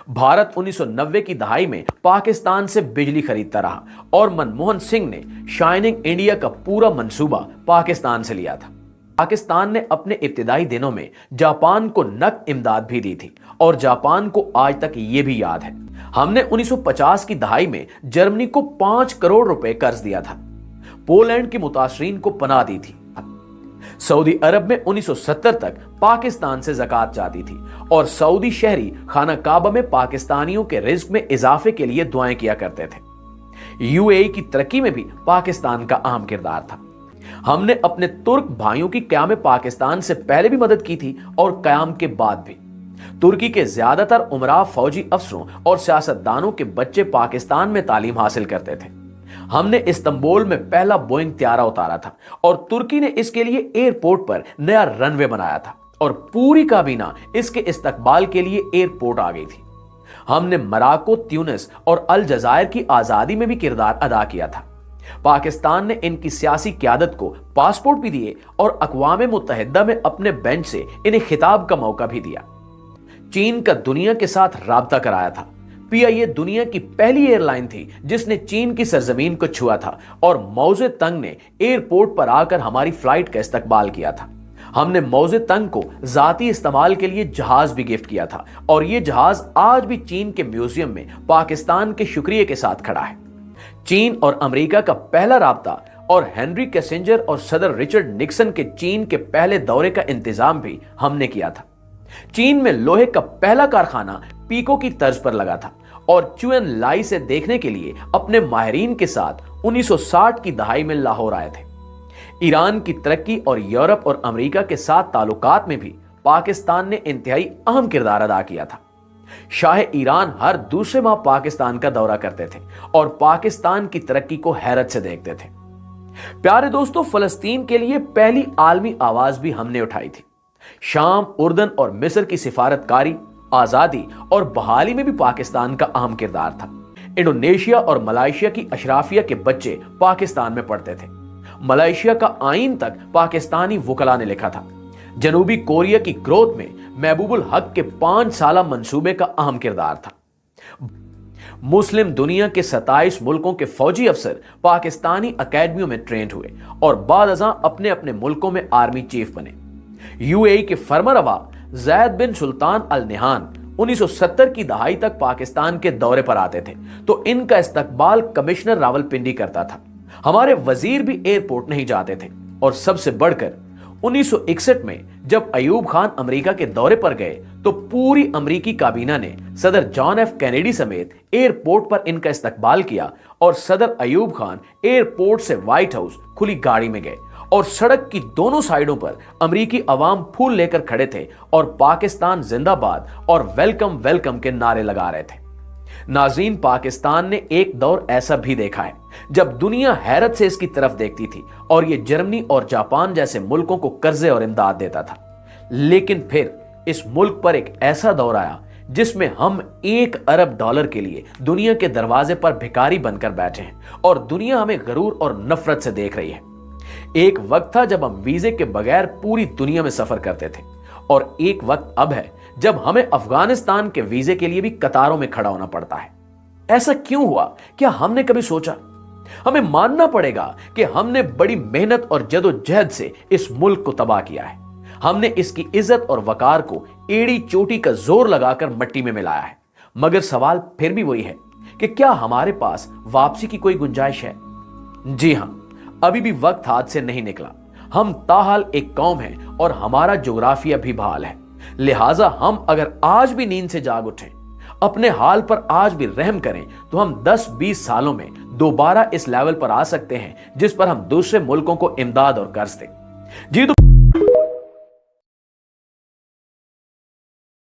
भारत 1990 की दहाई में पाकिस्तान से बिजली खरीदता रहा और मनमोहन सिंह ने शाइनिंग इंडिया का पूरा मंसूबा पाकिस्तान से लिया था। पाकिस्तान ने अपने इब्तिदाई दिनों में जापान को नकद इमदाद भी दी थी और जापान को आज तक ये भी याद है। हमने 1950 की दहाई में जर्मनी को 5 करोड़ रुपए कर्ज दिया था। पोलैंड के मुतासरीन को पनाह दी थी। सऊदी अरब में 1970 तक पाकिस्तान से ज़कात जाती थी और सऊदी शहरी खाना काबा में पाकिस्तानियों के रिज्क में इजाफे के लिए दुआएं किया करते थे। यूएई की तरक्की में भी पाकिस्तान का अहम किरदार था। हमने अपने तुर्क भाइयों की क़याम पाकिस्तान से पहले भी मदद की थी और क़याम के बाद भी। तुर्की के ज्यादातर उमरा फौजी अफसरों और सियासतदानों के बच्चे पाकिस्तान में तालीम हासिल करते थे। हमने इस्तांबुल में पहला बोइंग त्यारा उतारा था और तुर्की ने इसके लिए एयरपोर्ट पर नया रनवे बनाया था और पूरी काबीना इसके इस्तकबाल के लिए एयरपोर्ट आ गई थी। हमने मोरक्को, ट्यूनिस और अल जज़ायर की आजादी में भी किरदार अदा किया था। पाकिस्तान ने इनकी सियासी क़यादत को पासपोर्ट भी दिए और अक़वाम मुत्तहिदा में अपने बेंच से इन्हें खिताब का मौका भी दिया। चीन का दुनिया के साथ राब्ता कराया था। पीआईए दुनिया की पहली एयरलाइन थी जिसने चीन की सरजमीन को छुआ था और मौजे तंग ने एयरपोर्ट पर आकर हमारी फ्लाइट का इस्तकबाल किया था। हमने मौजे तंग को जाती इस्तेमाल के लिए जहाज भी गिफ्ट किया था और यह जहाज आज भी चीन के म्यूजियम में पाकिस्तान के शुक्रिया के साथ खड़ा है। चीन और अमेरिका का पहला राब्ता और हेनरी किसिंजर और सदर रिचर्ड निक्सन के चीन के पहले दौरे का इंतजाम भी हमने किया था। चीन में लोहे का पहला कारखाना पीको की तर्ज पर लगा था और चुएन लाई से देखने के लिए अपने माहिरीन के साथ 1960 की दहाई में लाहौर आए थे। ईरान की तरक्की और यूरोप और अमेरिका के साथ ताल्लुकात में भी पाकिस्तान ने इंतहाई अहम किरदार अदा किया था। शाह ईरान हर दूसरे माह पाकिस्तान का दौरा करते थे और पाकिस्तान की तरक्की को हैरत से देखते थे। प्यारे दोस्तों, फलस्तीन के लिए पहली आलमी आवाज भी हमने उठाई थी। शाम, उर्दन और मिस्र की सिफारतकारी, आजादी और बहाली में भी पाकिस्तान का अहम किरदार था। इंडोनेशिया और मलेशिया की अशराफिया के बच्चे पाकिस्तान में पढ़ते थे। मलेशिया का आईन तक पाकिस्तानी वकला ने लिखा था। जनूबी कोरिया की ग्रोथ में महबूबुल हक के 5 साला मंसूबे का अहम किरदार था। मुस्लिम दुनिया के 27 मुल्कों के फौजी अफसर पाकिस्तानी अकेडमियों में ट्रेंड हुए और बाद अज़ां अपने अपने मुल्कों में आर्मी चीफ बने। यूएई के फरमारवा ज़ैद बिन सुल्तान अल नहान 1970 की दहाई तक पाकिस्तान के दौरे पर आते थे तो इनका इस्तकबाल कमिश्नर रावलपिंडी करता था। हमारे वजीर भी एयरपोर्ट नहीं जाते थे और सबसे बढ़कर 1961 में जब अयूब खान अमेरिका के दौरे पर गए तो पूरी अमेरिकी काबीना ने सदर जॉन एफ कैनेडी समेत एयरपोर्ट पर इनका इस्तकबाल किया और सदर अयूब खान एयरपोर्ट से व्हाइट हाउस खुली गाड़ी में गए और सड़क की दोनों साइडों पर अमेरिकी अवाम फूल लेकर खड़े थे और पाकिस्तान जिंदाबाद और वेलकम वेलकम के नारे लगा रहे थे। नाज़रीन, पाकिस्तान ने एक दौर ऐसा भी देखा है जब दुनिया हैरत से इसकी तरफ देखती थी और ये जर्मनी और जापान जैसे मुल्कों को कर्जे और इमदाद देता था। लेकिन फिर इस मुल्क पर एक ऐसा दौर आया जिसमें हम $1 अरब के लिए दुनिया के दरवाजे पर भिखारी बनकर बैठे हैं और दुनिया हमें गरूर और नफरत से देख रही है। एक वक्त था जब हम वीजे के बगैर पूरी दुनिया में सफर करते थे और एक वक्त अब है जब हमें अफगानिस्तान के वीजे के लिए भी कतारों में खड़ा होना पड़ता है। ऐसा क्यों हुआ? क्या हमने कभी सोचा? हमें मानना पड़ेगा कि हमने बड़ी मेहनत और जदोजहद से इस मुल्क को तबाह किया है। हमने इसकी इज्जत और वकार को एड़ी चोटी का जोर लगाकर मट्टी में मिलाया है। मगर सवाल फिर भी वही है कि क्या हमारे पास वापसी की कोई गुंजाइश है? जी हां, अभी भी वक्त हाथ से नहीं निकला। हम ताहाल एक कौम हैं और हमारा जोग्राफिया भी बहाल है। लिहाजा हम अगर आज भी नींद से जाग उठें, अपने हाल पर आज भी रहम करें तो हम 10-20 सालों में दोबारा इस लेवल पर आ सकते हैं जिस पर हम दूसरे मुल्कों को इमदाद और कर्ज दें। जी तो